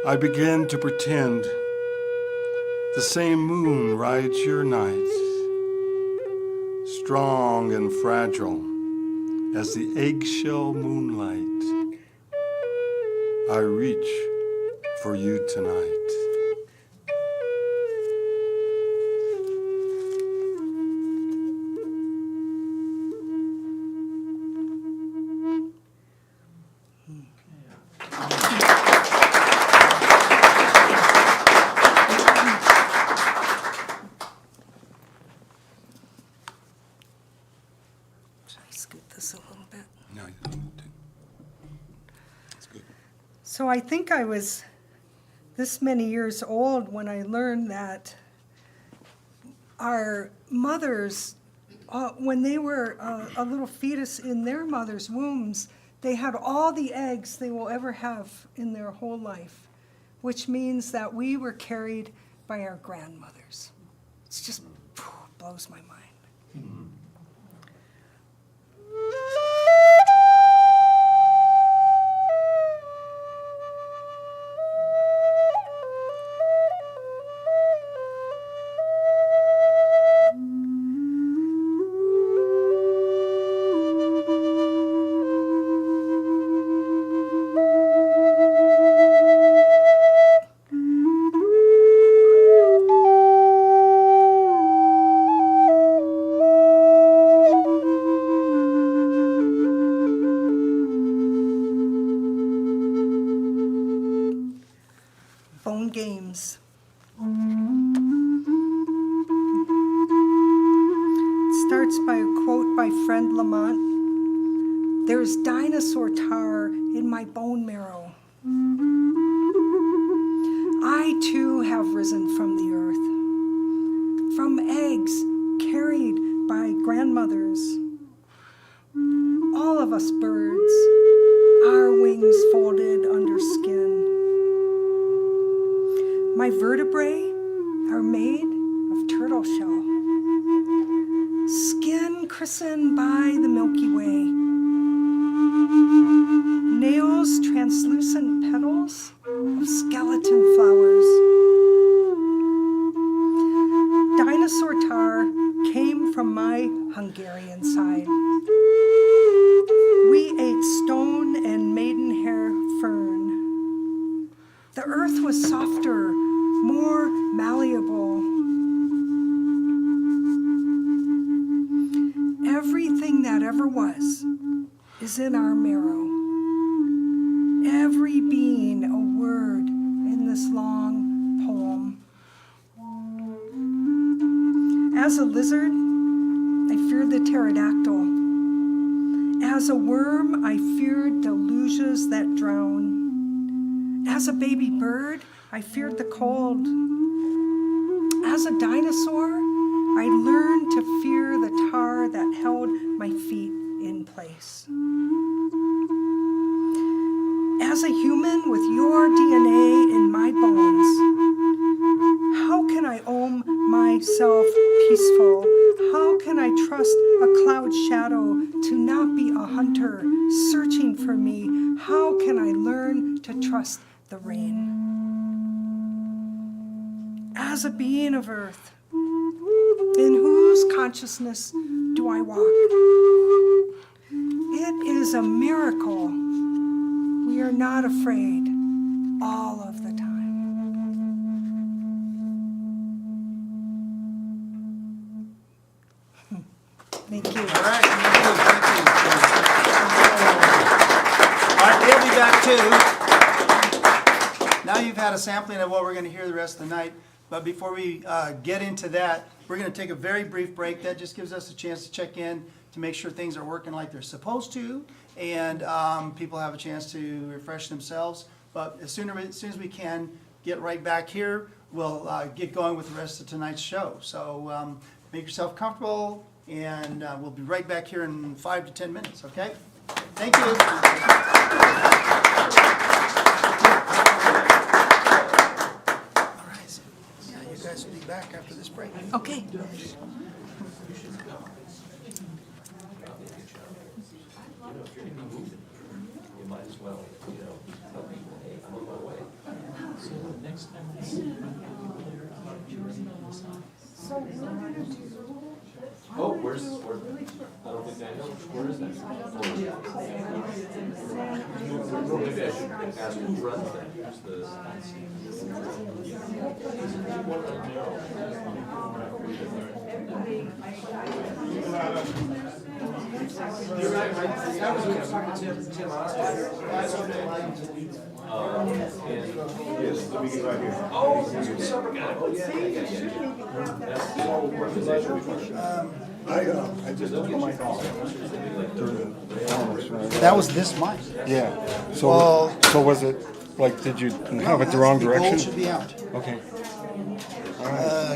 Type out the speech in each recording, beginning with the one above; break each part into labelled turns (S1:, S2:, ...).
S1: I begin to pretend the same moon rides your nights, strong and fragile as the eggshell moonlight. I reach for you tonight.
S2: Should I scoot this a little bit?
S1: No, you don't need to. That's good.
S2: So I think I was this many years old when I learned that our mothers, when they were a little fetus in their mother's wombs, they had all the eggs they will ever have in their whole life, which means that we were carried by our grandmothers. It just blows my mind. Bone games. It starts by a quote by friend Longmont. There's dinosaur tar in my bone marrow. I too have risen from the earth, from eggs carried by grandmothers. All of us birds, our wings folded under skin. My vertebrae are made of turtle shell, skin christened by the Milky Way, nails translucent petals of skeleton flowers. Dinosaur tar came from my Hungarian side. We ate stone and maidenhair fern. The earth was softer, more malleable. Everything that ever was is in our marrow. Every being a word in this long poem. As a lizard, I feared the pterodactyl. As a worm, I feared deluges that drown. As a baby bird, I feared the cold. As a dinosaur, I learned to fear the tar that held my feet in place. As a human with your DNA in my bones, how can I own myself peaceful? How can I trust a cloud shadow to not be a hunter searching for me? How can I learn to trust the rain? As a being of earth, in whose consciousness do I walk? It is a miracle we are not afraid all of the time. Thank you.
S3: All right, thank you. All right, we'll be back too. Now you've had a sampling of what we're going to hear the rest of the night. But before we get into that, we're going to take a very brief break. That just gives us a chance to check in to make sure things are working like they're supposed to, and people have a chance to refresh themselves. But as soon as we can get right back here, we'll get going with the rest of tonight's show. So make yourself comfortable, and we'll be right back here in 5 to 10 minutes, okay? Thank you. You guys will be back after this break.
S2: Okay.
S4: You might as well, tell people, hey, I'm on my way. Oh, where's, where, I don't think I know, where is that? Oh, maybe I should ask who runs that, who's the. You're right, I was talking to Tim Osborne.
S5: Yes, let me get right here.
S4: Oh, that's the summer guy, oh, yeah. That's the whole organization.
S1: I just took my call.
S3: That was this mic.
S1: Yeah. So,
S3: Well-
S1: so was it, like, did you have it the wrong
S3: Gold
S1: direction?
S3: should be out.
S1: Okay.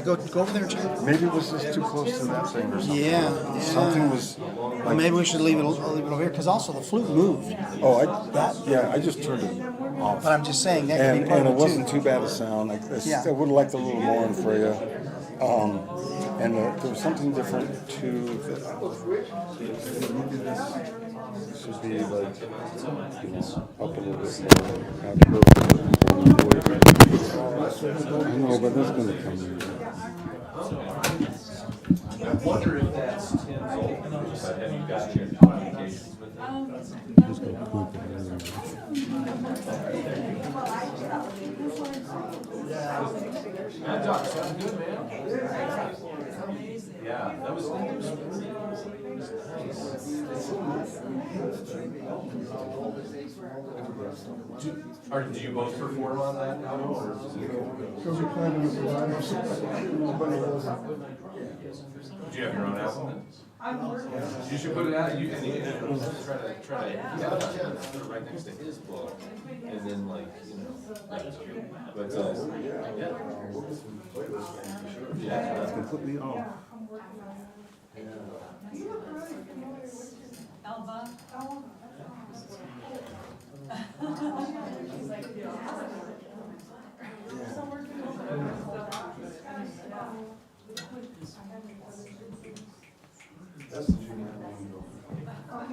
S3: Go over there and check.
S1: Maybe it was just too close to that thing or something.
S3: Yeah.
S1: Something was,
S3: Well, maybe we should leave it over here, because also the flute moved.
S1: I just turned it off.
S3: But I'm just saying, that could
S1: And,
S3: be part
S1: and it
S3: of it
S1: wasn't
S3: too.
S1: too bad a sound.
S3: Yeah.
S1: I would have liked a little more in for you. And there was something different too. Should be like, up a little bit more. I know, but that's gonna come in.
S4: I wonder if that's Tim's old number, but have you got your communications with him? Yeah, Doc, sounds good, man. Yeah, that was nice. Do you both perform on that album, or is it? Do you have your own album then? You should put it out, you can, try to put it right next to his book, and then like, but, yeah. Yeah.
S1: Completely off.
S6: Elba.
S1: That's the junior one.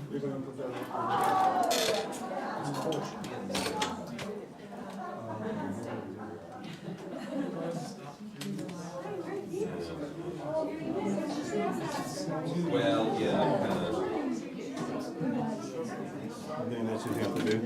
S1: We're gonna put that
S4: Well, yeah, kind of.
S1: Then that's what you have to do.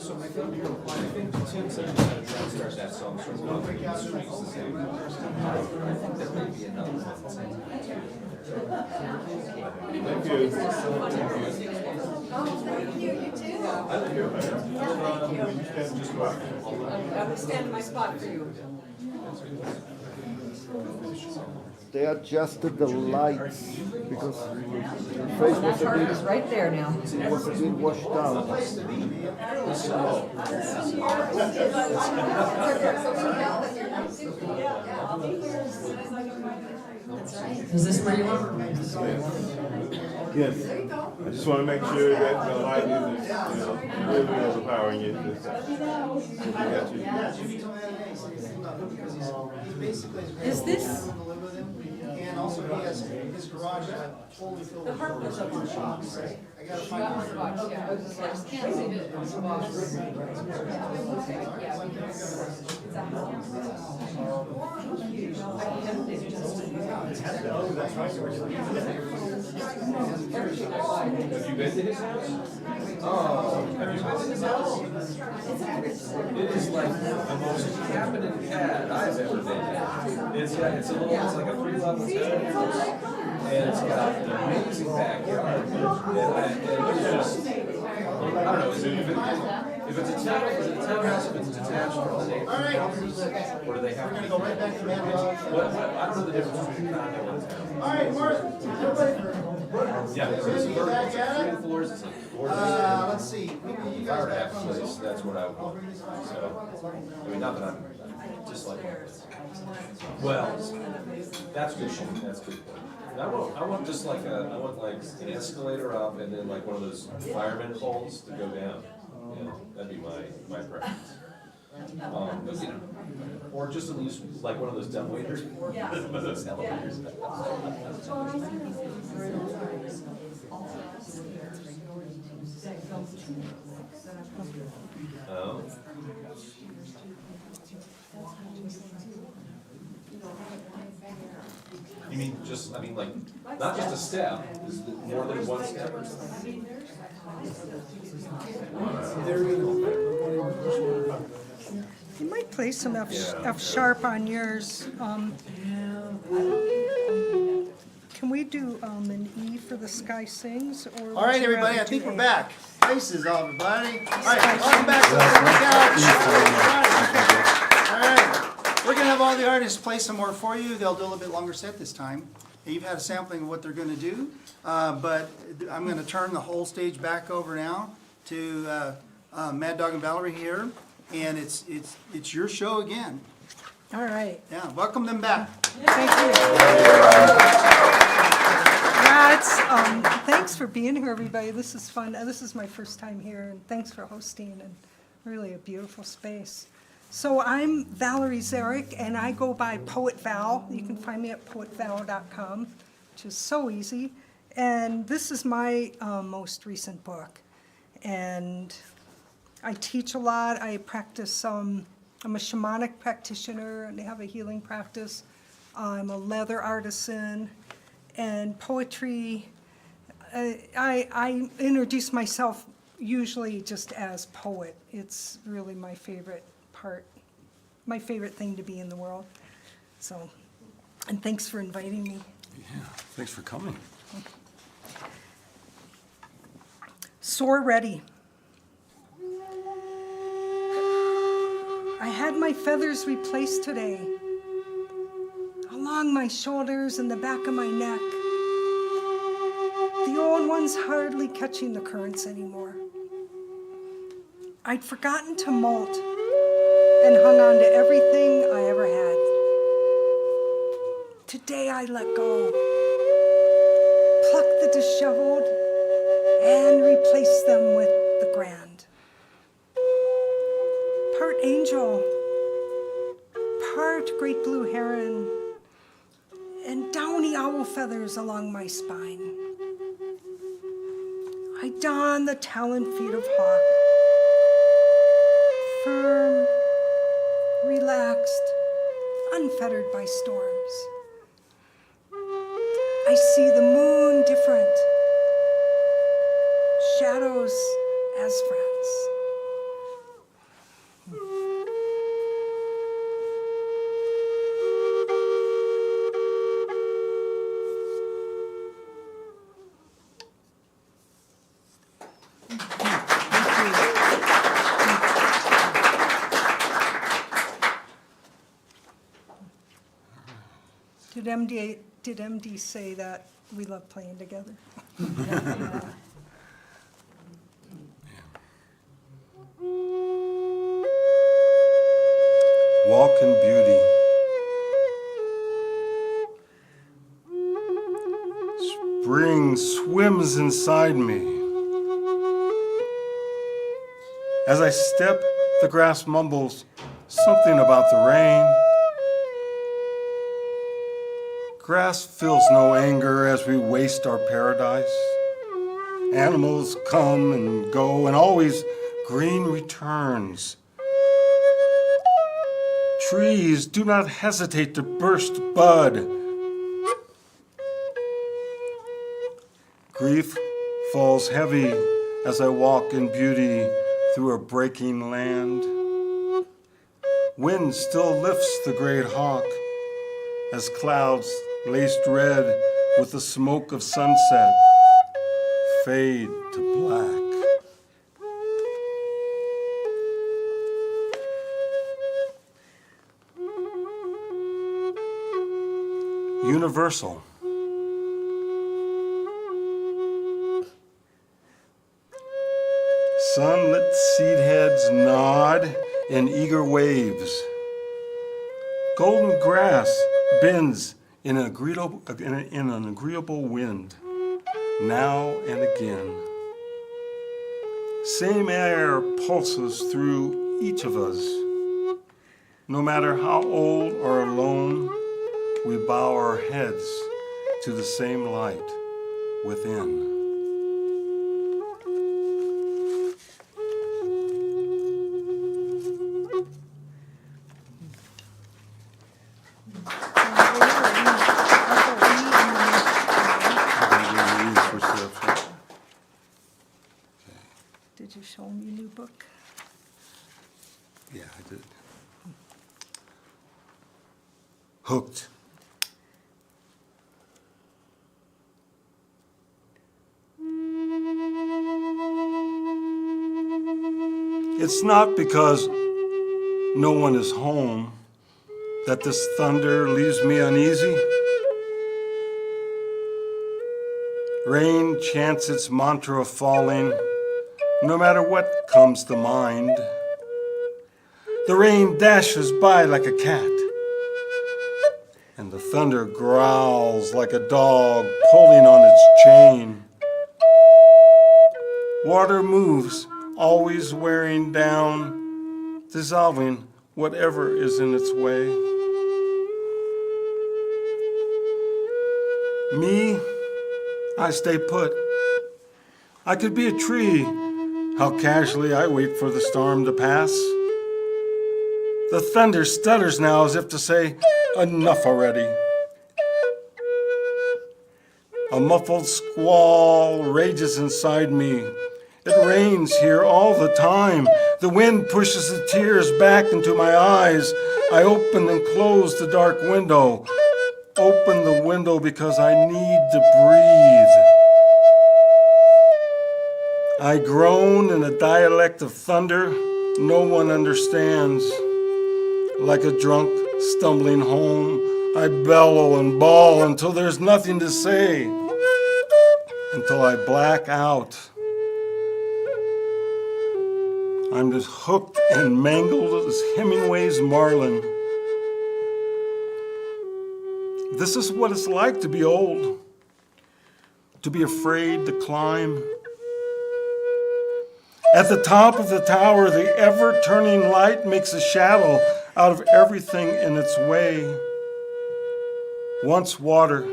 S4: So I think Tim said he had to try to start that song from Walking in the Streets the same. I think that may be another one.
S6: I will stand in my spot for you.
S5: They adjusted the lights because your face
S6: That
S5: was a
S6: target
S5: bit,
S6: is right there now.
S5: was a bit washed out.
S6: Is this where you are?
S7: Yes. I just want to make sure that the light isn't, really overpowering you.
S6: Is this?
S3: And also he has his garage totally filled with box. I gotta find
S6: On the box, yeah. I was just like, can't see it on the box. Okay, yeah, because it's a house. I kept it just. Everything I buy.
S4: Have you been to his house? Oh, have you been to his house? It is like the most happening pad I've ever been in. It's like a 3-level pad. And it's got an amazing backyard. And it's just, I don't know, if it's a townhouse, if it's detached from the neighborhood, or do they have to go right back to that? I don't know the difference between a condo and a town.
S3: All right, Mark, everybody.
S4: Yeah, so it's three floors, it's a gorgeous.
S3: Let's see, maybe you
S4: If I
S3: guys
S4: were to
S3: back
S4: have
S3: on
S4: a place, that's what I would want. So, I mean, not that I'm just like, well, that's good shit, that's a good point. And I want just like I want like an escalator up and then like one of those fireman poles to go down. Yeah, that'd be my preference. But, you know, or just at least like one of those dumbwaiters, one of those elevators. Oh. You mean just, I mean like, not just a step, is it more than one step or something?
S2: You might play some F,
S4: Yeah.
S2: F sharp on yours. Can we do an E for the Sky Sings? Or
S3: All right,
S2: would you
S3: everybody, I
S2: rather
S3: think
S2: do
S3: we're
S2: A?
S3: back. Faces, everybody. All right, welcome back to the couch. All right, we're gonna have all the artists play some more for you. They'll do a little bit longer set this time. You've had a sampling of what they're gonna do, but I'm gonna turn the whole stage back over now to Mad Dog and Valerie here, and it's your show again.
S2: All right.
S3: Yeah, welcome them back.
S2: Thank you. Yeah, thanks for being here, everybody. This is fun. This is my first time here, and thanks for hosting, and really a beautiful space. So I'm Valerie Zarek, and I go by Poet Val. You can find me at poetval.com, which is so easy. And this is my most recent book. And I teach a lot. I practice, I'm a shamanic practitioner, and I have a healing practice. I'm a leather artisan, and poetry, I introduce myself usually just as poet. It's really my favorite part, my favorite thing to be in the world. So, and thanks for inviting me.
S1: Yeah, thanks for coming.
S2: Soar ready. I had my feathers replaced today, along my shoulders and the back of my neck. The old ones hardly catching the currents anymore. I'd forgotten to molt and hung on to everything I ever had. Today I let go, pluck the disheveled, and replace them with the grand. Part angel, part great blue heron, and downy owl feathers along my spine. I don the taloned feet of hawk, firm, relaxed, unfettered by storms. I see the moon different, shadows as friends. Did MD say that we love playing together?
S1: Walk in beauty. Spring swims inside me. As I step, the grass mumbles something about the rain. Grass feels no anger as we waste our paradise. Animals come and go, and always green returns. Trees do not hesitate to burst bud. Grief falls heavy as I walk in beauty through a breaking land. Wind still lifts the great hawk as clouds laced red with the smoke of sunset fade to black. Universal. Sunlit seed heads nod in eager waves. Golden grass bends in an agreeable wind, now and again. Same air pulses through each of us. No matter how old or alone, we bow our heads to the same light within.
S2: Did you show him your new book?
S1: Yeah, I did. Hooked. It's not because no one is home that this thunder leaves me uneasy. Rain chants its mantra of falling, no matter what comes to mind. The rain dashes by like a cat, and the thunder growls like a dog pulling on its chain. Water moves, always wearing down, dissolving whatever is in its way. Me, I stay put. I could be a tree. How casually I wait for the storm to pass. The thunder stutters now as if to say, enough already. A muffled squall rages inside me. It rains here all the time. The wind pushes the tears back into my eyes. I open and close the dark window. Open the window because I need to breathe. I groan in a dialect of thunder no one understands. Like a drunk stumbling home, I bellow and bawl until there's nothing to say, until I black out. I'm as hooked and mangled as Hemingway's Marlin. This is what it's like to be old, to be afraid to climb. At the top of the tower, the ever-turning light makes a shadow out of everything in its way. Once water,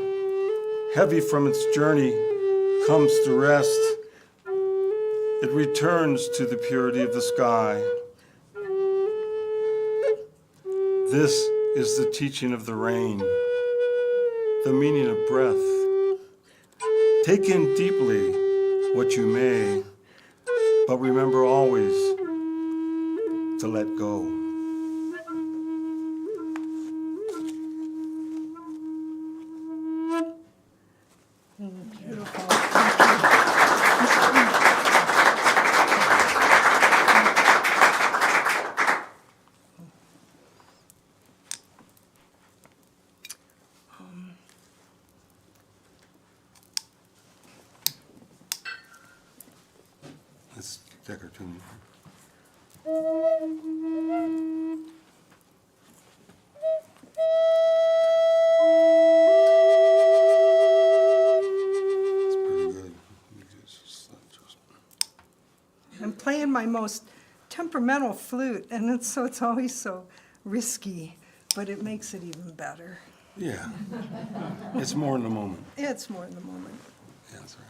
S1: heavy from its journey, comes to rest, it returns to the purity of the sky. This is the teaching of the rain, the meaning of breath. Take in deeply what you may, but remember always to let go.
S2: Beautiful.
S1: Let's take our tune. It's pretty good.
S2: I'm playing my most temperamental flute, and it's always so risky, but it makes it even better.
S1: Yeah. It's more in the moment.
S2: It's more in the moment.
S1: Yeah, that's right.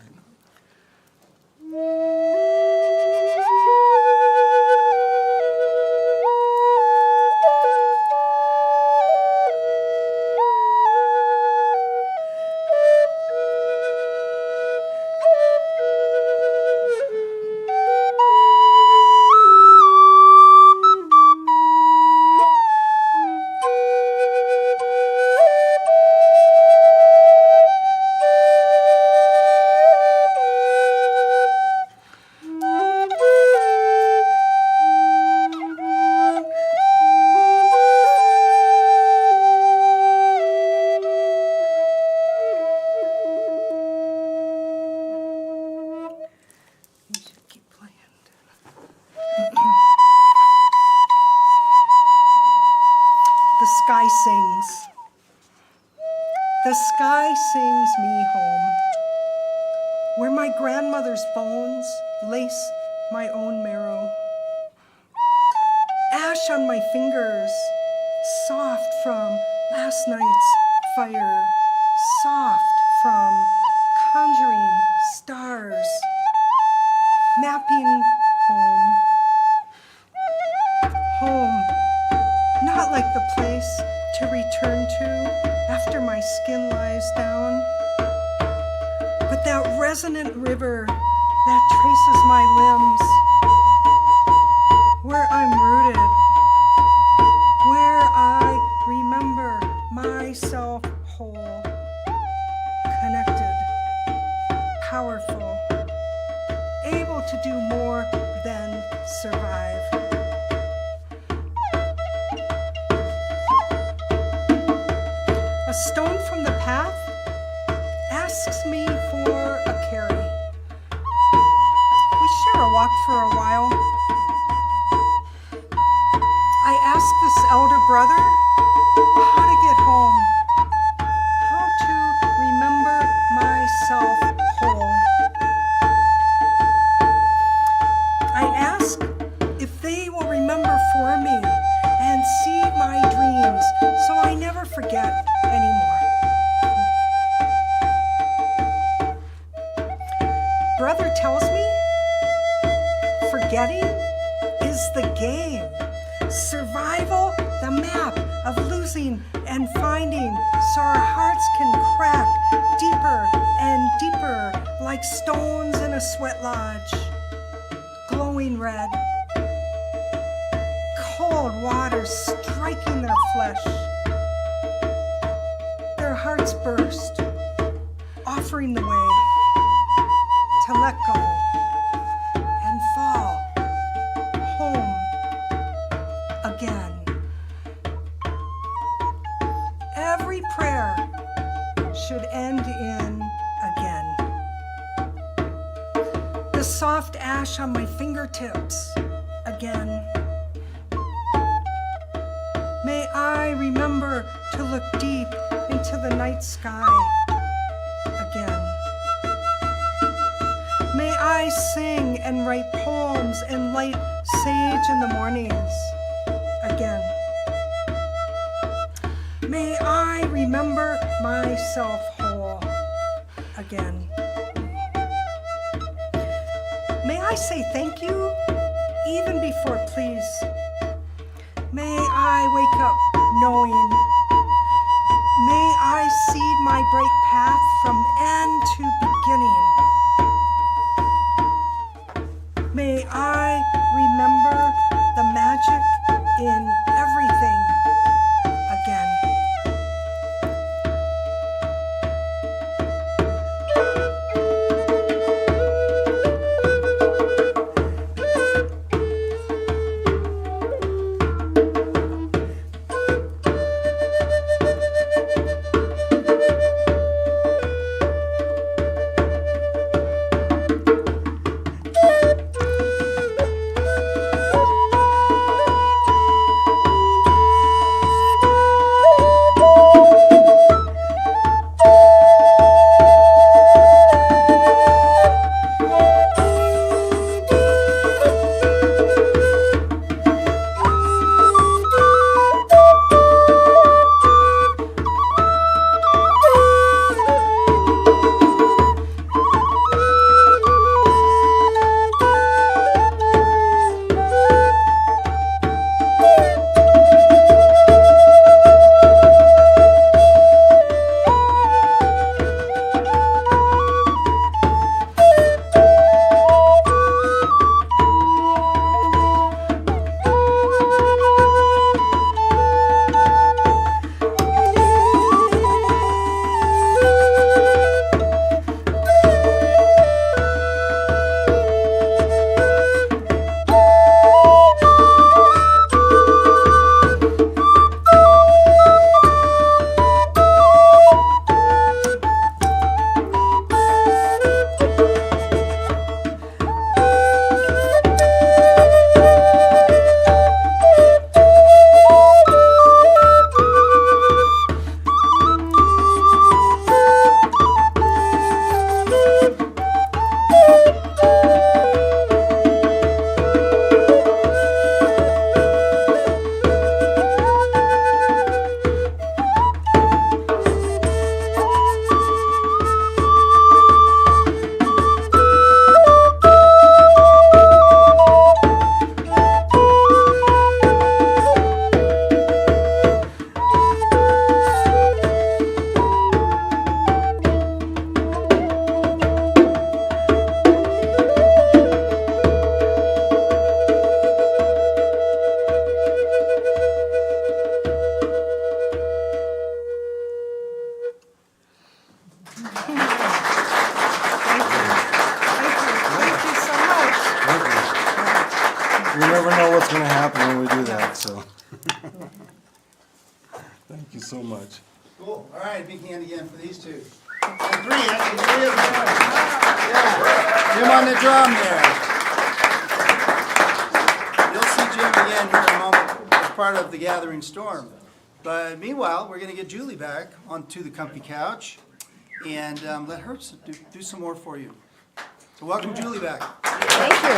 S2: sky sings me home, where my grandmother's bones lace my own marrow. Ash on my fingers, soft from last night's fire, soft from conjuring stars, mapping home. Home, not like the place to return to after my skin lies down, but that resonant river that traces my limbs, where I'm rooted, where I remember myself whole, connected, powerful, able to do more than survive. A stone from the path asks me for a carry. We share a walk for a while. I ask this elder brother how to get home, how to remember myself whole. I ask if they will remember for me and see my dreams so I never forget anymore. Brother tells me forgetting is the game. Survival, the map of losing and finding, so our hearts can crack deeper and deeper like stones in a sweat lodge, glowing red, cold water striking their flesh. Their hearts burst, offering the way to let go and fall home again. Every prayer should end in again. The soft ash on my fingertips again. May I remember to look deep into the night sky again. May I sing and write poems and light sage in the mornings again. May I remember myself whole again. May I say thank you even before please. May I wake up knowing. May I seed my bright path from end to beginning. May I remember the magic in everything again.
S1: We never know what's going to happen when we do that, so. Thank you so much.
S3: Cool. All right, big hand again for these two. And three, actually, three of them. Yeah. Jim on the drum there. You'll see Jim again here in a moment as part of the Gathering Storm. But meanwhile, we're going to get Julie back onto the comfy couch and let her do some more for you. So welcome Julie back.
S8: Thank you.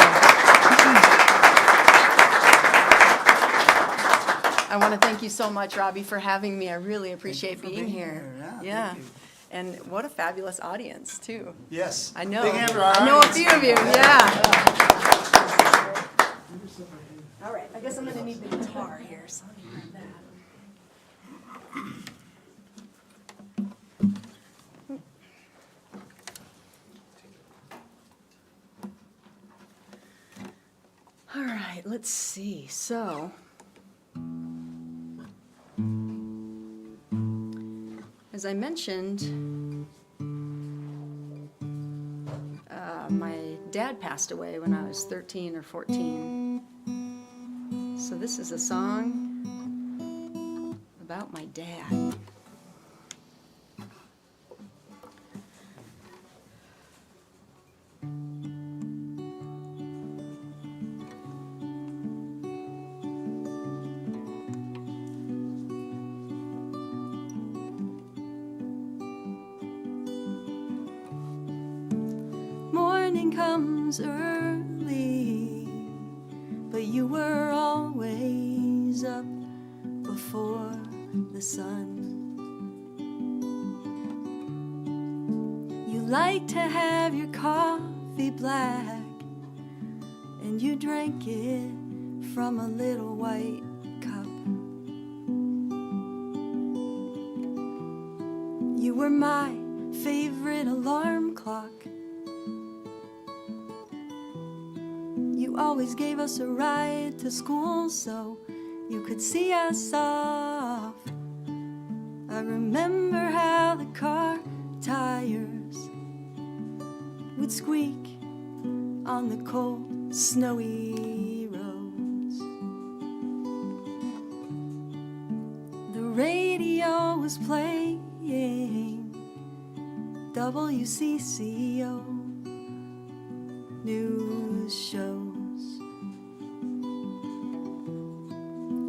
S8: I want to thank you so much, Robbie, for having me. I really appreciate being here.
S3: Yeah, thank you.
S8: And what a fabulous audience, too.
S3: Yes.
S8: I know.
S3: Big hand for our
S8: I know a
S3: audience.
S8: few of you, yeah. All right, I guess I'm going to need the guitar here, so let me grab that. All right, let's see. So, as I mentioned, my dad passed away when I was 13 or 14. So this is a song about my dad. Morning comes early, but you were always up before the sun. You like to have your coffee black, and you drank it from a little white cup. You were my favorite alarm clock. You always gave us a ride to school so you could see us off. I remember how the car tires would squeak on the cold, snowy roads. The radio was playing WCCO news shows.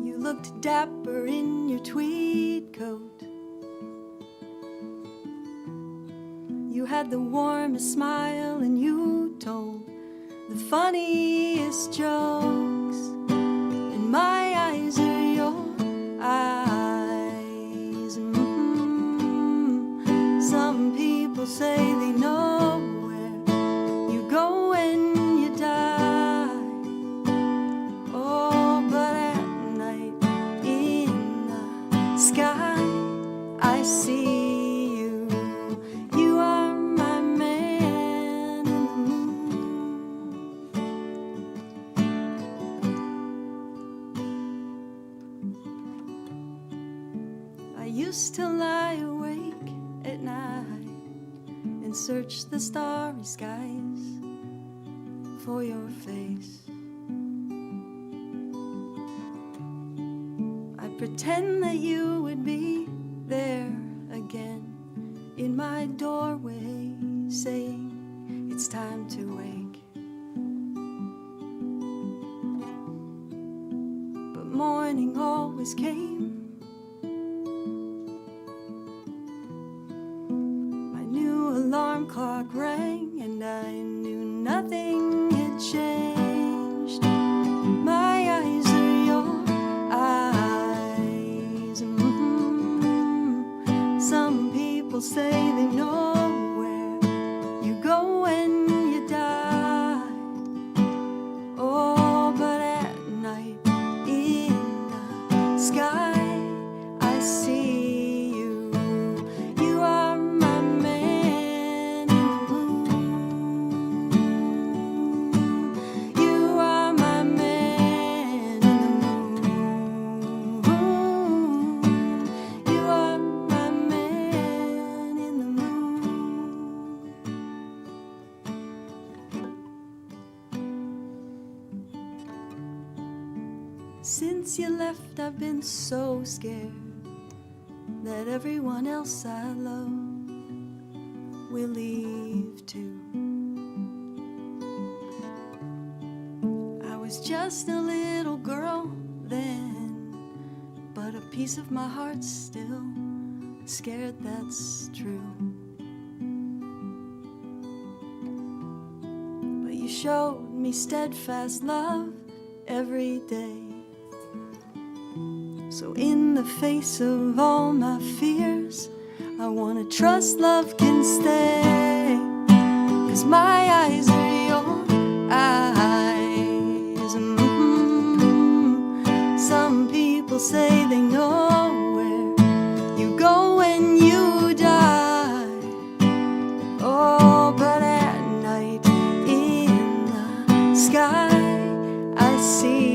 S8: You looked dapper in your tweed coat. You had the warmest smile and you told the funniest jokes. And my eyes are your eyes. Some people say they know where you go when you die. Oh, but at night in the sky I see you. You are my man in the moon. I used to lie awake at night and search the starry skies for your face. I'd pretend that you would be there again in my doorway, saying it's time to wake. But morning always came. My new alarm clock rang and I knew nothing had changed. My eyes are your eyes. Some people say they know where you go when you die. Oh, but at night in the sky I see you. You are my man in the moon. Since you left, I've been so scared that everyone else I love will leave too. I was just a little girl then, but a piece of my heart's still scared that's true. But you showed me steadfast love every day. So in the face of all my fears, I wanna trust love can stay. 'Cause my eyes are your eyes. Some people say they know where you go when you die. Oh, but at night in the sky I see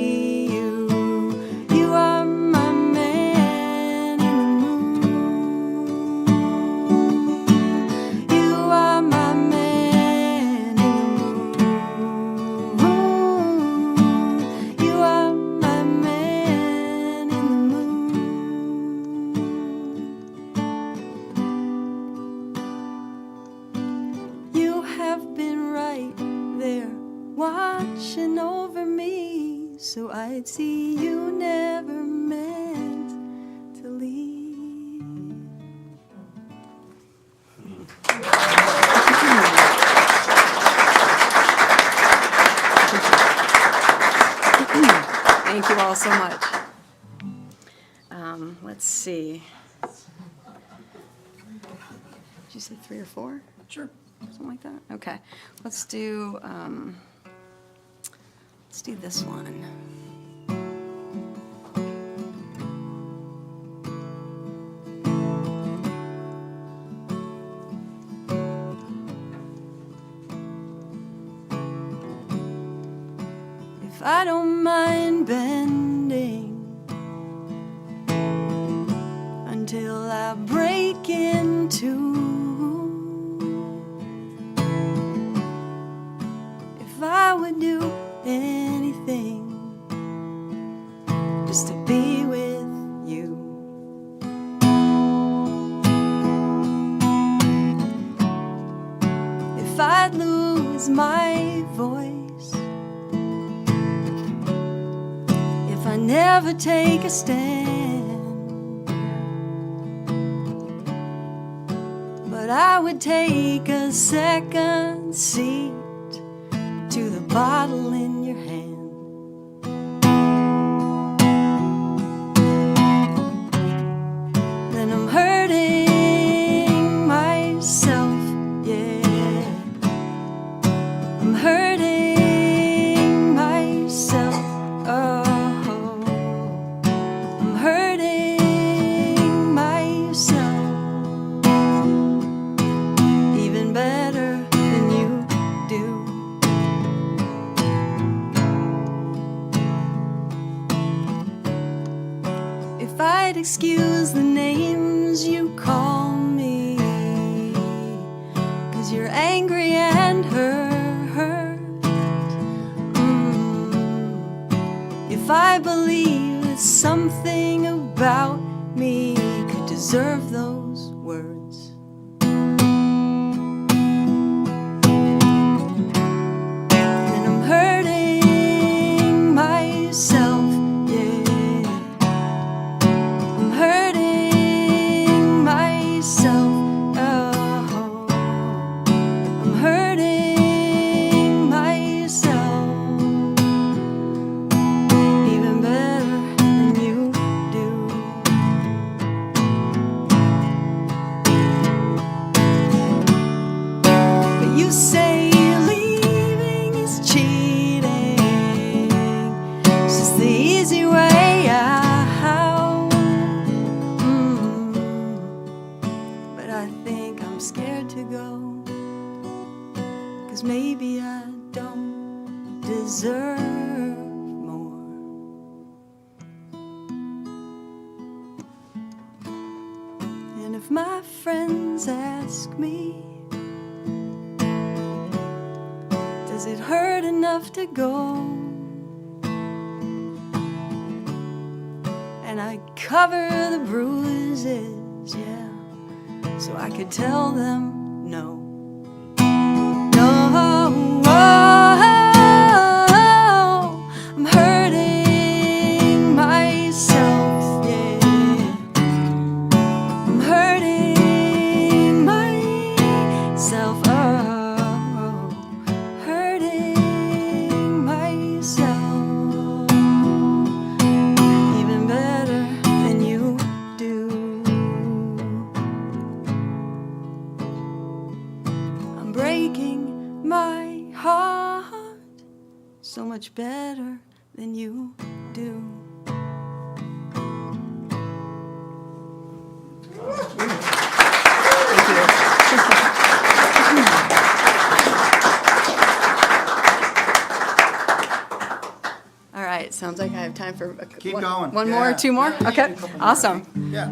S8: watching over me, so I'd see you never meant to leave.
S9: Thank you all so much. Let's see. Did you say 3 or 4?
S3: Sure.
S9: Something like that? Okay. Let's do this one. If I don't mind bending until I break in two, if I would do anything just to be with you. If I'd lose my voice, if I never take a stand, but I would take a second seat to the bottle in your hand. Then I'm hurting myself, yeah. I'm hurting myself, oh. I'm hurting myself even better than you do. If I'd excuse the names you call me, 'cause you're angry and hurt. If I believe that something about me could deserve those words, then I'm hurting myself. You say leaving is cheating, it's just the easy way out. But I think I'm scared to go, 'cause maybe I don't deserve more. And if my friends ask me, does it hurt enough to go? and I cover the bruises, yeah, so I could tell them no. No, I'm hurting myself, yeah. I'm hurting myself, oh, hurting myself. Even better than you do. I'm breaking my heart so much better than you do. All right, sounds like I have time for
S3: Keep going.
S9: one more,
S3: Yeah.
S9: two more?
S3: Yeah,
S9: Okay,
S3: a couple more.
S9: awesome.
S3: Yeah.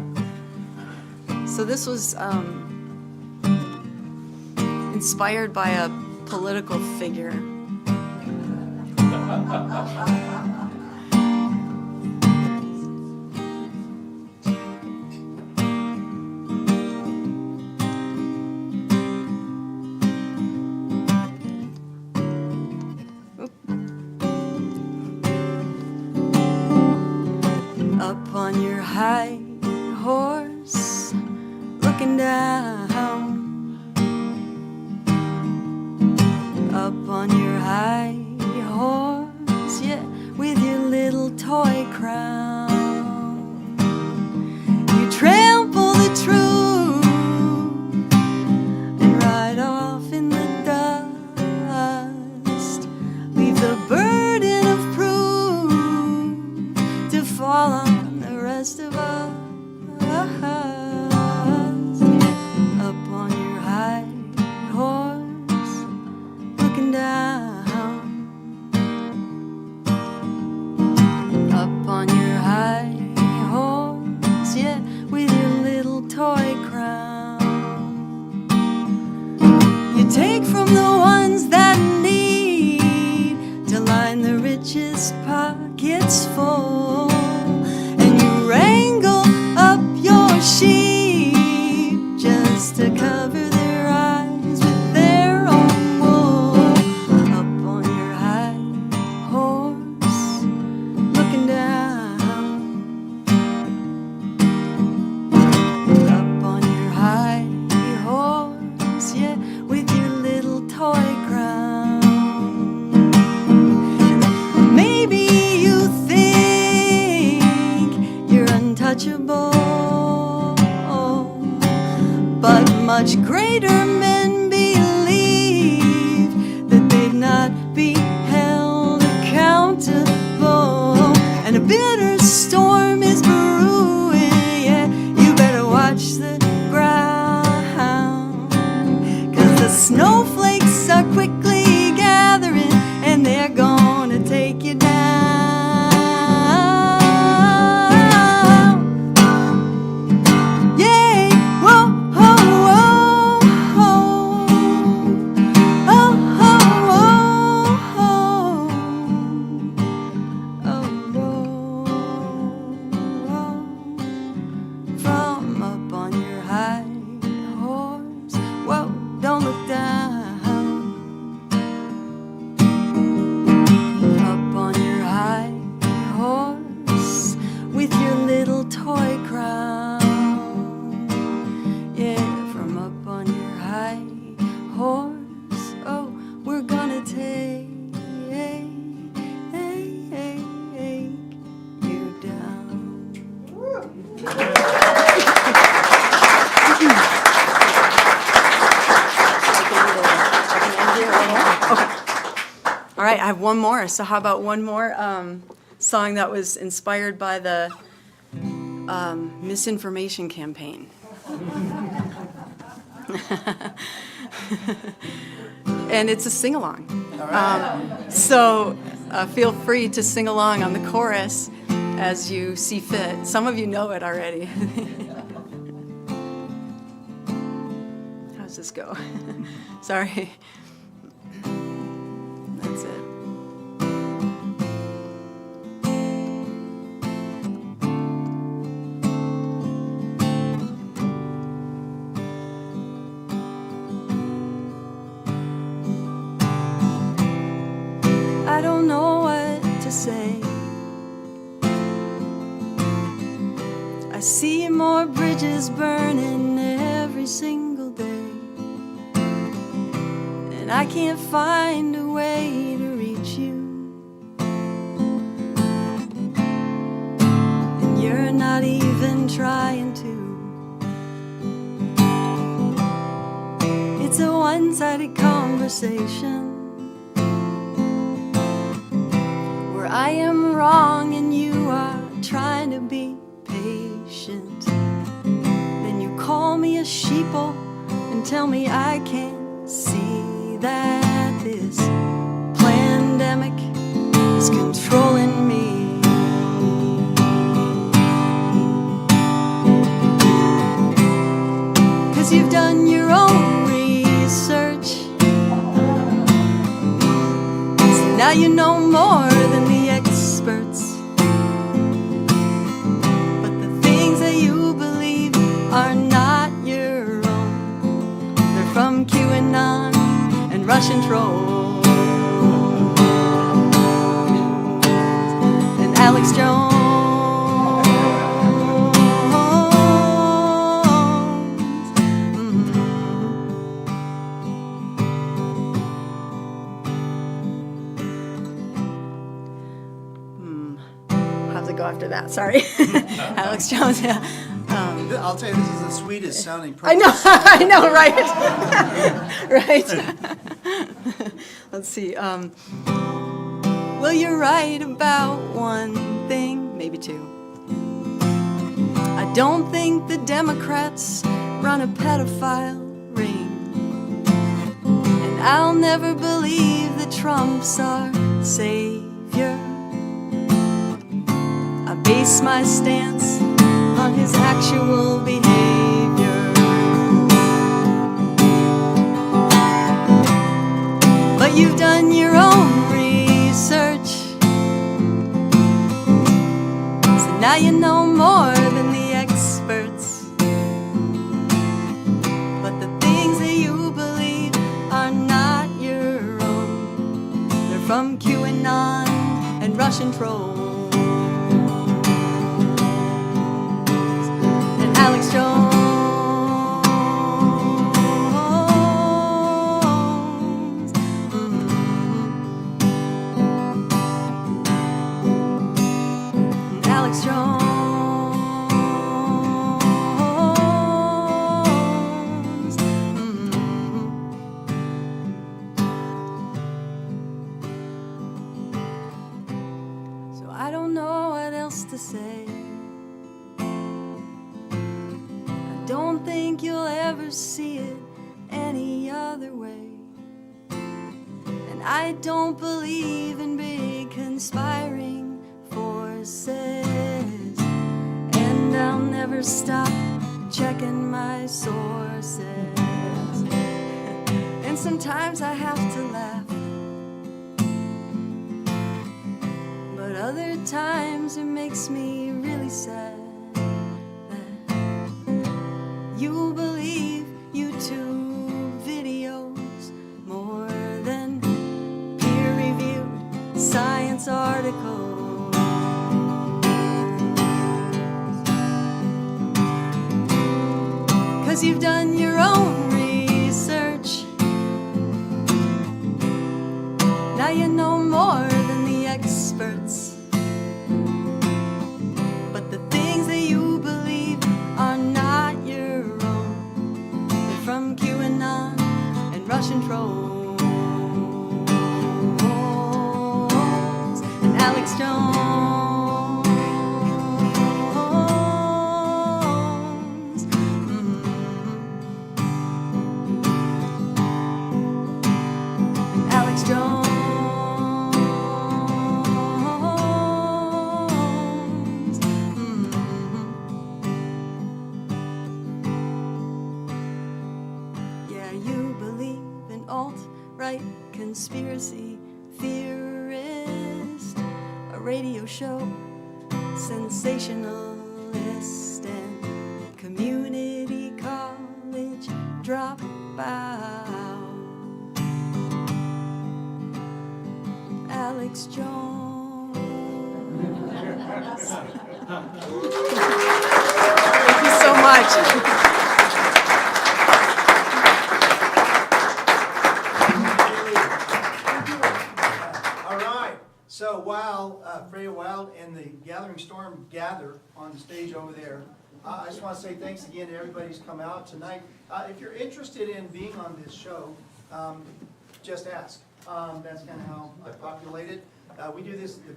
S9: So this was inspired by a political figure. Up on your high horse, looking down. Up on your high horse, yeah, with your little toy crown. You trample the truth and ride off in the dust. Leave the burden of proof to fall on the rest of us. Up on your high horse, looking down. Up on your high horse, yeah, with your little toy crown. You take from the ones that need to line the richest pockets full, and you wrangle up your sheep just to cover their eyes with their own wool. Up on your high horse, looking down. Up on your high horse, yeah, with your little toy crown. Maybe you think you're untouchable, but much greater men believe that they'd not be held accountable. And a bitter storm is brewing, yeah, you better watch the ground, 'cause the snowflakes are quickly gathering and they're gonna take you down. Yeah, whoa, whoa, whoa, whoa. Oh, oh, oh, oh, oh. From up on your high horse, whoa, don't look down. Up on your high horse, with your little toy crown. Yeah, from up on your high horse, oh, we're gonna take you down. All right, I have one more. So how about one more song that was inspired by the misinformation campaign? And it's a sing-along. So feel free to sing along on the chorus as you see fit. Some of you know it already. How's this go? Sorry. That's it. say. I see more bridges burning every single day, and I can't find a way to reach you, and you're not even trying to. It's a one-sided conversation where I am wrong and you are trying to be patient. Then you call me a sheeple and tell me I can't see that this pandemic is controlling me. 'Cause you've done your own research, so now you know more than the experts. But the things that you believe are not your own. They're from QAnon and Russian trolls and Alex Jones. How's it go after that? Sorry. Alex Jones, yeah.
S3: I'll tell you, this is the sweetest sounding
S9: I know, I know, right? Right. Let's see. Well, you're right about one thing, maybe two. I don't think the Democrats run a pedophile ring, and I'll never believe the Trump's our savior. I base my stance on his actual behavior. But you've done your own research, so now you know more than the experts. But the things that you believe are not your own. They're from QAnon and Russian trolls. Alex Jones, Alex Jones, So I don't know what else to say. Don't think you'll ever see it any other way. And I don't believe in big conspiring forces, and I'll never stop checking my sources. And sometimes I have to laugh, but other times it makes me really sad. You believe YouTube videos more than peer-reviewed science articles. 'Cause you've done your own research, now you know more than the experts. But the things that you believe are not your own. They're from QAnon and Russian trolls and Alex Jones. And Alex Jones. Alt-right conspiracy theorist, a radio show sensationalist, and community college dropout. Alex Jones.
S10: Thank you so much.
S3: All right, so while Freya Wild and the Gathering Storm gather on the stage over there, I just want to say thanks again to everybody who's come out tonight. If you're interested in being on this show, just ask. That's kind of how I populate it. We do this the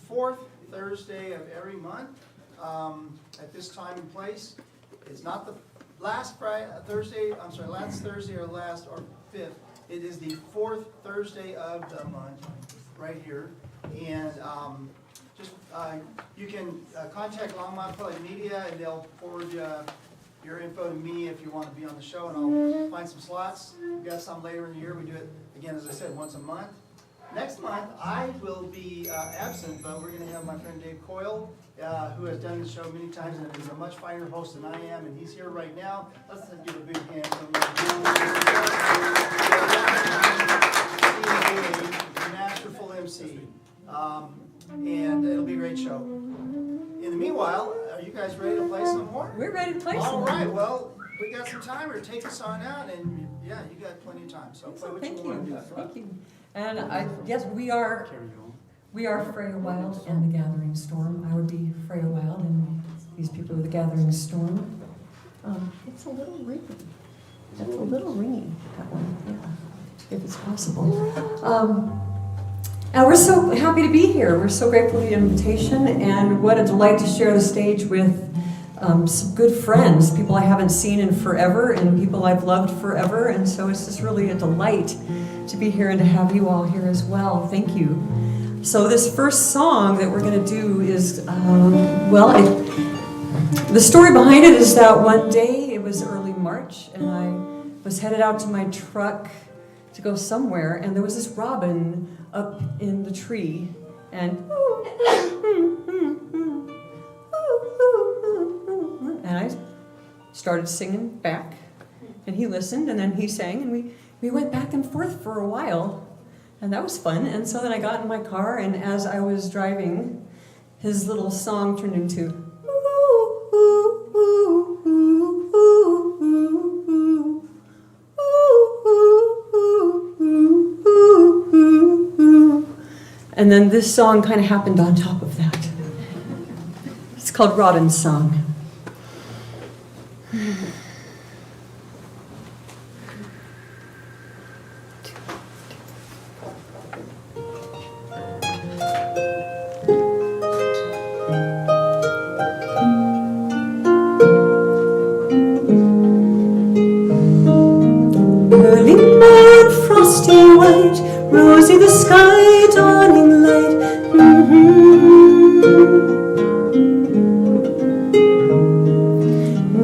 S3: fourth Thursday of every month at this time and place. It's not the last Thursday or last or fifth. It is the fourth Thursday of the month, right here. And you can contact Longmont Public Media, and they'll forward your info to me if you want to be on the show, and I'll find some slots. We've got some later in the year. We do it, again, as I said, once a month. Next month, I will be absent, but we're going to have my friend Dave Coyle, who has done the show many times and is a much finer host than I am, and he's here right now. Let's give a big hand to him. Masterful MC, and it'll be a great show. In the meanwhile, are you guys ready to play some more?
S10: We're ready to play some
S3: All
S10: more.
S3: right, well, we got some time, or take us on out, and yeah, you got plenty of time, so play what
S10: Thank
S3: you want to
S10: you,
S3: do.
S10: thank you. And yes, we are Freya Wild and the Gathering Storm. I would be Freya Wild, and these people are the Gathering Storm. It's a little ringy. That's a little ringy, that one, yeah, if it's possible. And we're so happy to be here. We're so grateful for the invitation, and what a delight to share the stage with some good friends, people I haven't seen in forever, and people I've loved forever, and so it's just really a delight to be here and to have you all here as well. Thank you. So this first song that we're going to do is, the story behind it is that one day, it was early March, and I was headed out to my truck to go somewhere, and there was this robin up in the tree, and I started singing back, and he listened, and then he sang, and we went back and forth for a while, and that was fun. And so then I got in my car, and as I was driving, his little song turned into and then this song kind of happened on top of that. It's called Rodden's Song. Early morn, frosty white, rosy the sky, dawning light.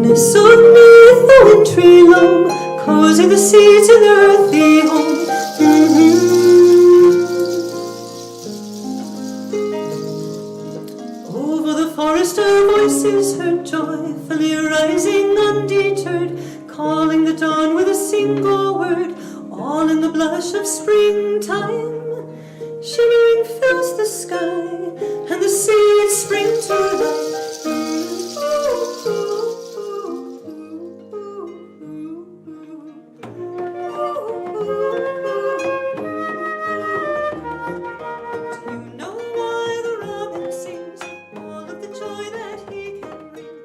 S10: Nestled neath the wintry loam, cozy the seeds in their earthy home. Over the forest her voice is heard, joyfully rising undeterred, calling the dawn with a single word, all in the blush of springtime. Shimmering fills the sky, and the seeds spring to life. Do you know why the robin sings, all of the joy that he can bring?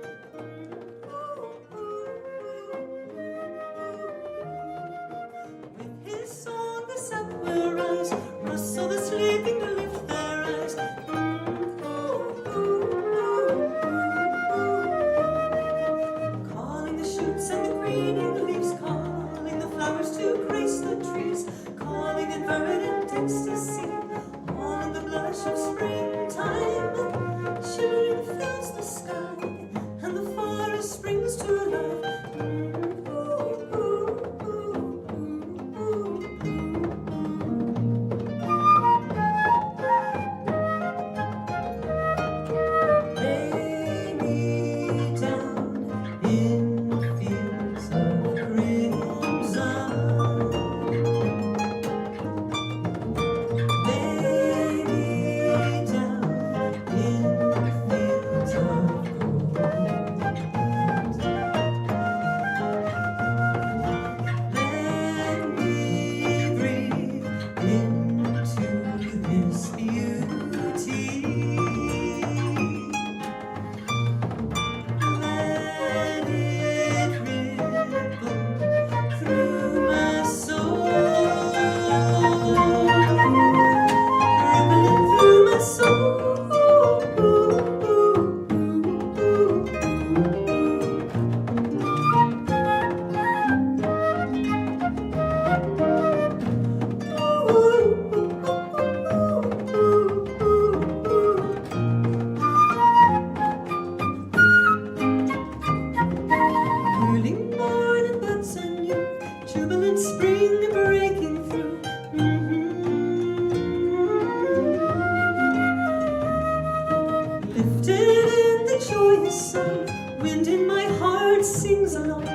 S10: With his song the sun will rise,
S9: sings along.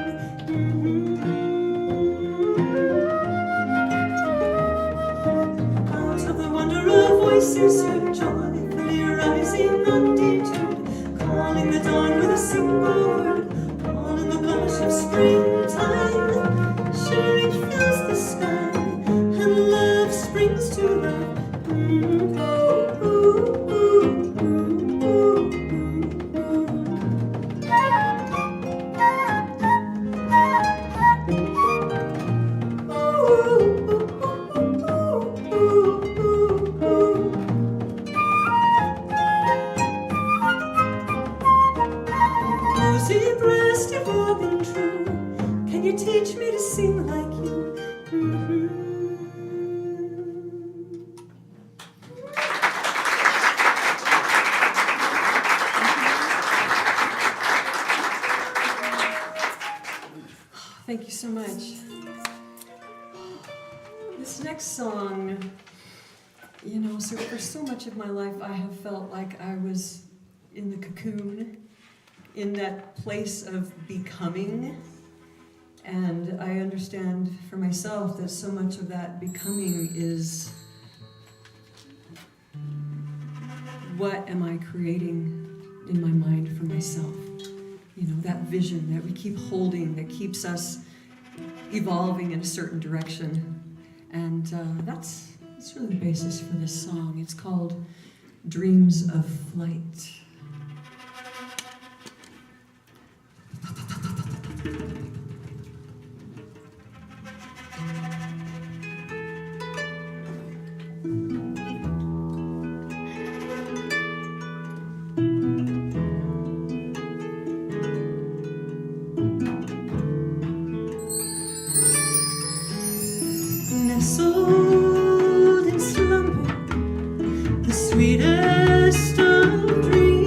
S9: Out of the wonder of voices heard, joyfully rising undettered, calling the dawn with a single word, all in the blush of springtime. Sharing fills the sky, and love springs to life. Ooh, ooh, ooh, ooh, ooh, ooh. Rosy breasted robin true, can you teach me to sing like you?
S10: Thank you so much. This next song, you know, so for so much of my life I have felt like I was in the cocoon, in that place of becoming. And I understand for myself that so much of that becoming is, what am I creating in my mind for myself? You know, that vision that we keep holding, that keeps us evolving in a certain direction. And that's really the basis for this song. It's called Dreams of Flight.
S9: Nestled in slumber, the sweetest of dreams.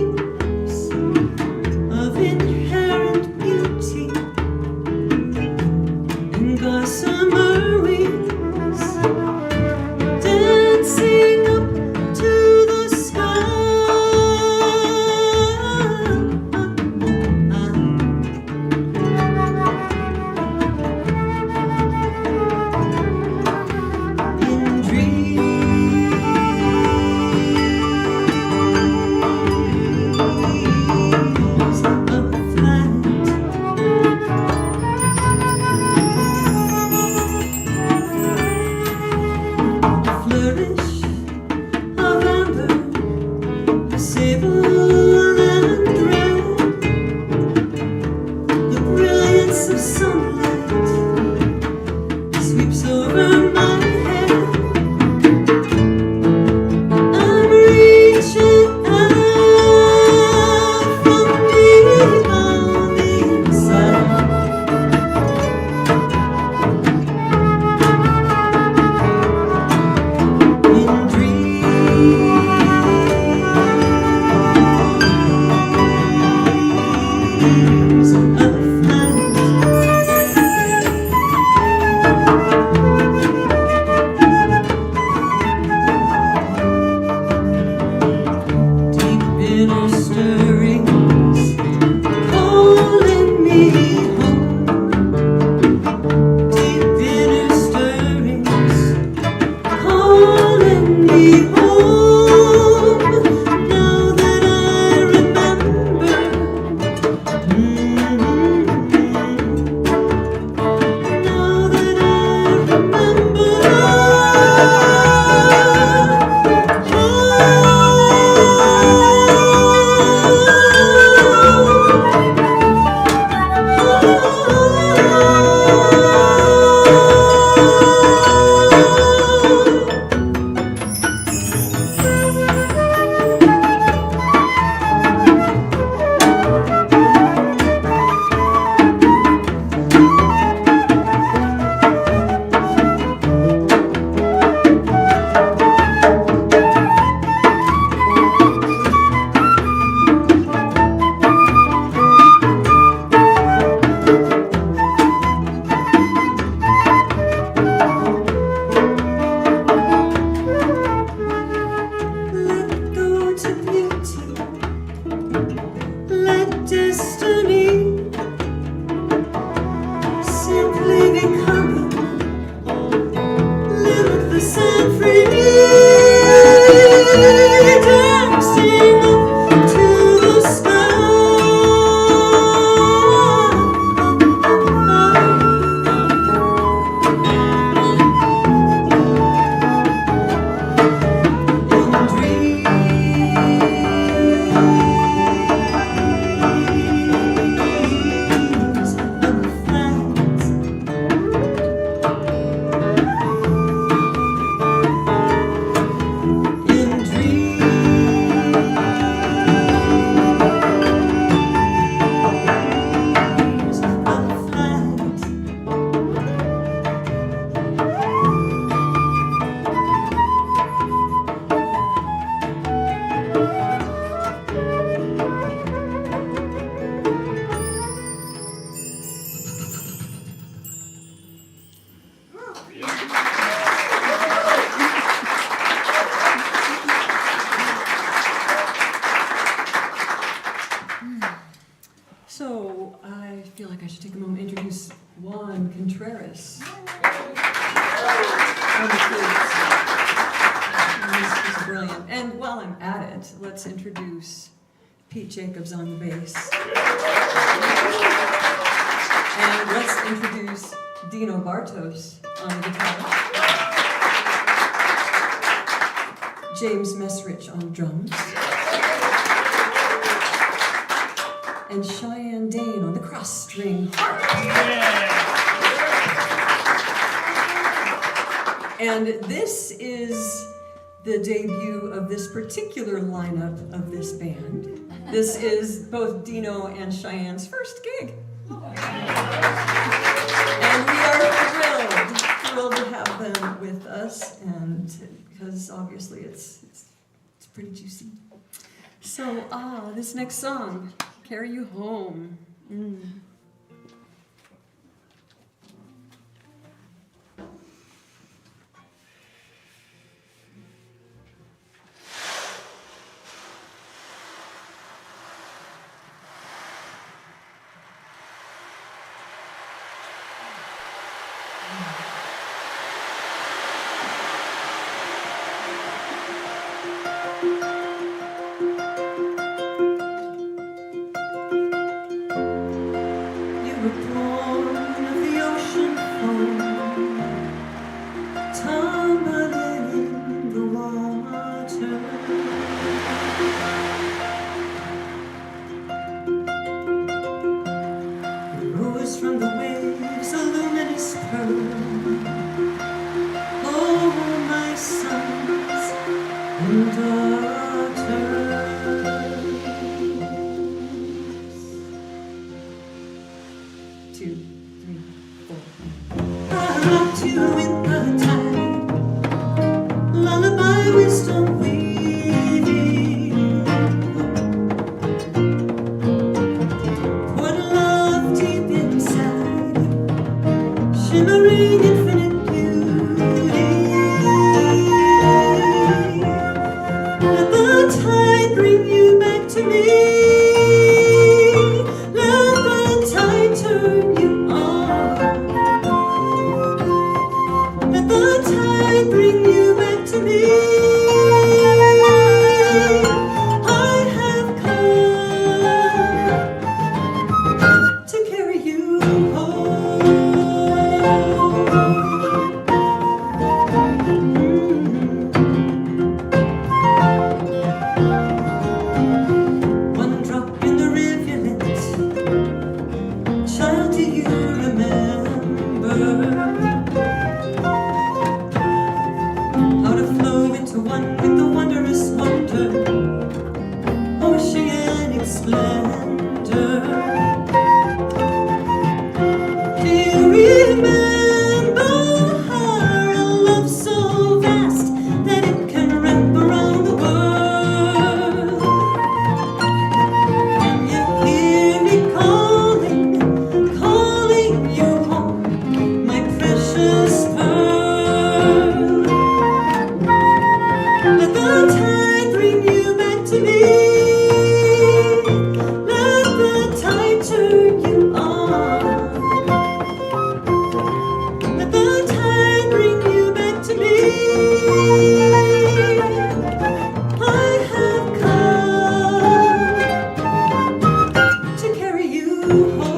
S10: He's brilliant. And while I'm at it, let's introduce Pete Jacobs on the bass. And let's introduce Dino Bartos on the guitar. James Messrich on drums. And Cheyenne Dane on the cross string harp. And this is the debut of this particular lineup of this band. This is both Dino and Cheyenne's first gig. And we are thrilled to have them with us, and because obviously it's pretty juicy. So, this next song, Carry You Home.
S9: From the waves, a luminous pearl. Oh, my sons and daughters.
S10: 2, 3, 4.
S9: I rocked you in the tide, lullaby wisdom weaving. What love deep inside, shimmering infinite beauty. Let the tide bring you back to me. Let the tide turn you on. Let the tide bring you back to me. I have come to carry you home. One drop in the rivulet, child, do you remember how to flow into one with the wondrous wonder, oceanic splendor? Do you remember a love so vast that it can wrap around the world? Can you hear me calling, calling you home, my precious pearl? Let the tide bring you back to me. Let the tide turn you on. Let the tide bring you back to me. I have come to carry you home.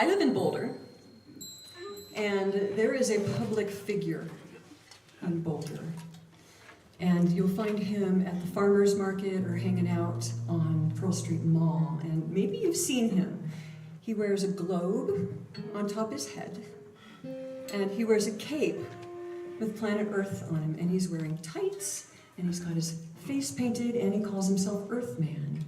S10: I live in Boulder, and there is a public figure in Boulder. And you'll find him at the farmer's market or hanging out on Pearl Street Mall. And maybe you've seen him. He wears a globe on top of his head, and he wears a cape with planet Earth on him, and he's wearing tights, and he's got his face painted, and he calls himself Earthman.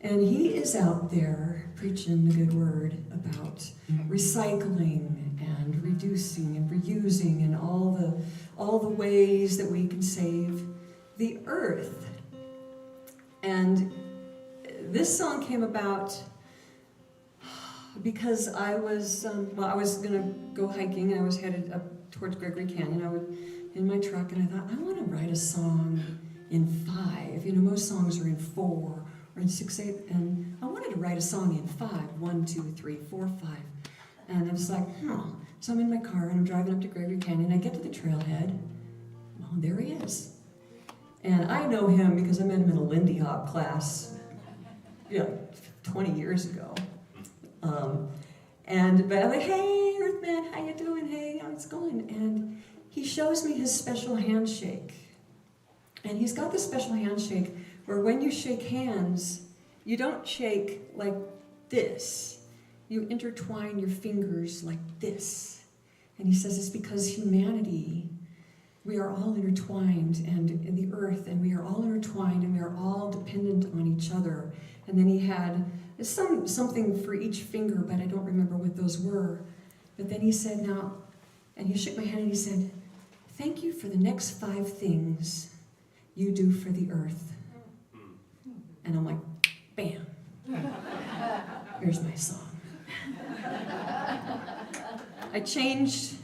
S10: And he is out there preaching the good word about recycling and reducing and reusing and all the ways that we can save the earth. And this song came about because I was gonna go hiking, and I was headed up towards Gregory Canyon. I was in my truck, and I thought, I want to write a song in 5. You know, most songs are in 4 or in 6/8, and I wanted to write a song in 5. 1, 2, 3, 4, 5. And I was like, So I'm in my car, and I'm driving up to Gregory Canyon. I get to the trailhead. Well, there he is. And I know him because I met him in a Lindy Hop class, 20 years ago. But I'm like, hey, Earthman, how you doing? Hey, how's it going? And he shows me his special handshake. And he's got this special handshake where when you shake hands, you don't shake like this. You intertwine your fingers like this. And he says it's because humanity, we are all intertwined, and in the earth, and we are all intertwined, and we are all dependent on each other. And then he had something for each finger, but I don't remember what those were. But then he said, now, and he shook my hand and he said, thank you for the next 5 things you do for the earth. And I'm like, bam. Here's my song. I changed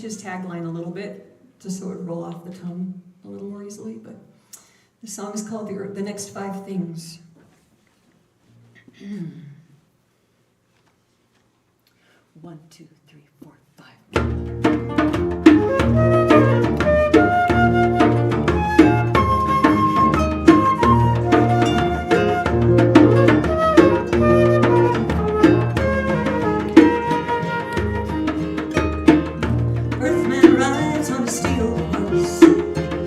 S10: his tagline a little bit, just so it would roll off the tongue a little more easily, but the song is called The Next 5 Things. 1, 2, 3, 4, 5. Earthman rides on a steel horse.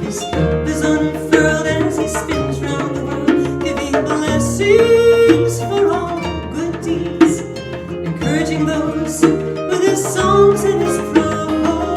S10: His cape is unfurled as he spins round the world, giving blessings for all good deeds, encouraging those with his songs and his flow.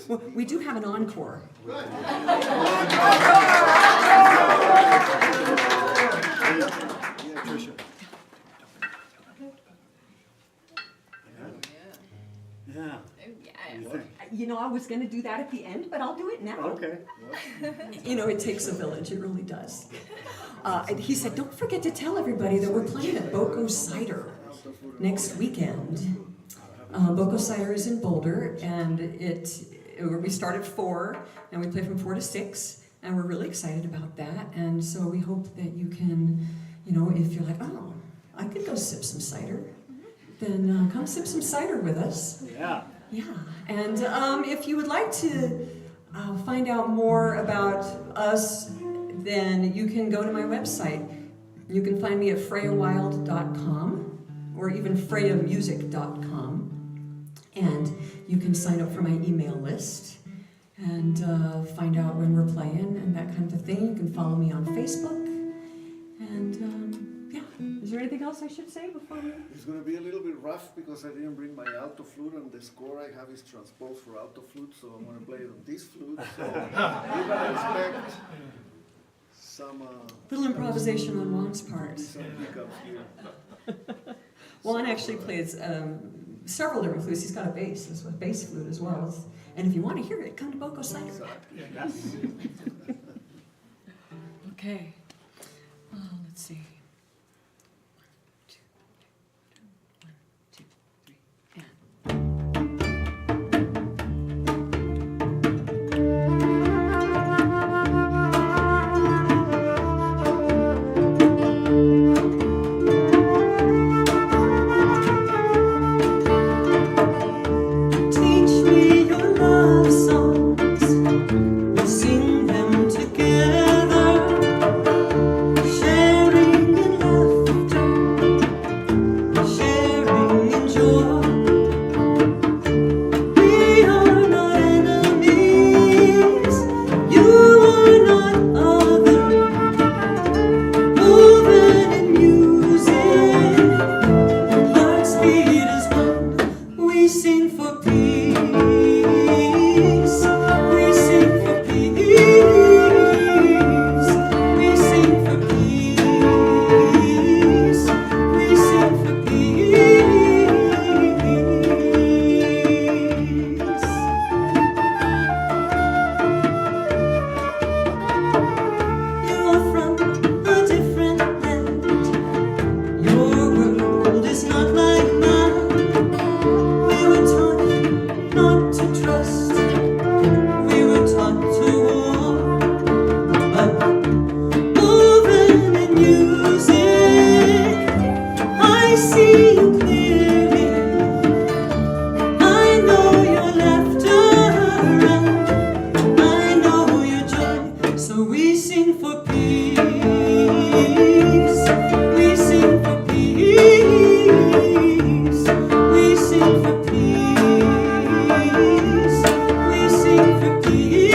S10: Well, we do have an encore.
S3: Yeah, Tricia. Yeah.
S10: You know, I was going to do that at the end, but I'll do it now.
S3: Okay.
S10: You know, it takes a village, it really does. He said, don't forget to tell everybody that we're playing at Boko Cider next weekend. Boko Cider is in Boulder, and we start at 4, and we play from 4 to 6, and we're really excited about that. And so we hope that you can, you know, if you're like, oh, I could go sip some cider, then come sip some cider with us.
S3: Yeah.
S10: Yeah, and if you would like to find out more about us, then you can go to my website. You can find me at freyawild.com or even freyamusic.com. And you can sign up for my email list and find out when we're playing and that kind of thing. You can follow me on Facebook. And yeah, is there anything else I should say before we...
S5: It's going to be a little bit rough because I didn't bring my alto flute, and the score I have is transposed for alto flute, so I'm going to play it on this flute. So you're going to expect some
S10: little improvisation on Juan's part.
S5: some hiccups here.
S10: Juan actually plays several different flutes. He's got a bass, a bass flute as well. And if you want to hear it, come to Boko Cider. Okay. Let's see. 1, 2, 3, and.
S9: Teach me your love songs, we'll sing them together, sharing in laughter, sharing in joy. We are not enemies, you are not other, moving in music, hearts beat as one. We sing for peace. We sing for peace. We sing for peace. We sing for peace. You are from a different land. Your world is not like mine. We were taught not to trust. We were taught to war. But moving in music, I see you clearly. I know your laughter and I know your joy. So we sing for peace. We sing for peace. We sing for peace. We sing for peace.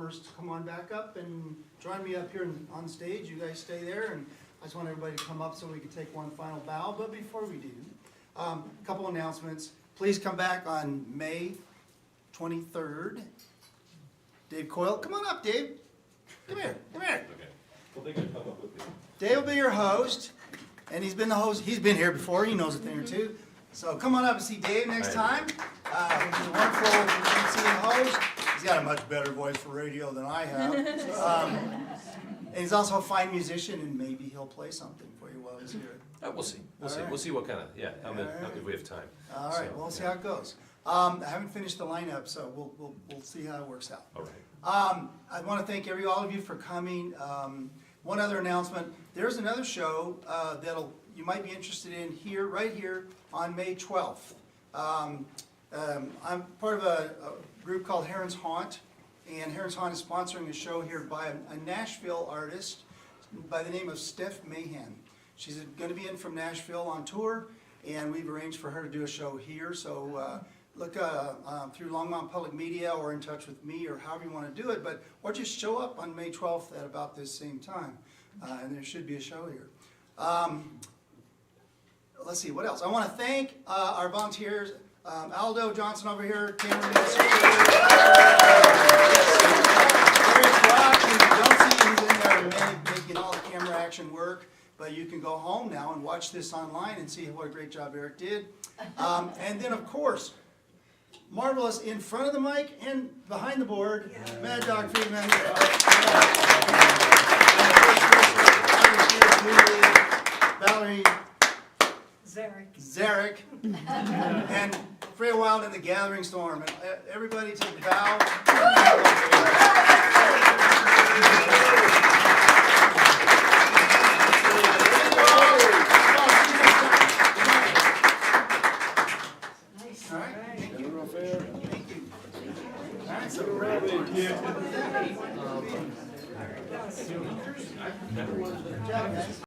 S3: performers to come on back up and join me up here on stage. You guys stay there, and I just want everybody to come up so we can take one final bow. But before we do, a couple announcements. Please come back on May 23rd. Dave Coyle, come on up, Dave. Come here, come here.
S4: Okay. Well, they can come up with me.
S3: Dave will be your host, and he's been the host. He's been here before. He knows a thing or two. So come on up and see Dave next time. He's a wonderful MC and host. He's got a much better voice for radio than I have. And he's also a fine musician, and maybe he'll play something for you while he's here.
S4: We'll see. We'll
S3: All
S4: see.
S3: right.
S4: We'll see what kind of, if we have time.
S3: All right,
S4: So,
S3: we'll see
S4: yeah.
S3: how it goes. I haven't finished the lineup, so we'll see how it works out.
S4: All right.
S3: I want to thank all of you for coming. One other announcement, there's another show you might be interested in right here on May 12th. I'm part of a group called Heron's Haunt, and Heron's Haunt is sponsoring a show here by a Nashville artist by the name of Steph Mahan. She's going to be in from Nashville on tour, and we've arranged for her to do a show here. So look through Longmont Public Media or in touch with me or however you want to do it, or just show up on May 12th at about this same time, and there should be a show here. Let's see, what else? I want to thank our volunteers, Aldo Johnson over here, cameraman, Eric Brock, you don't see who's in there making all the camera action work, but you can go home now and watch this online and see what a great job Eric did. And then, of course, marvelous in front of the mic and behind the board, Mad Dog Friedman. Valerie Zarek, and Freya Wild in the Gathering Storm. And everybody take a bow.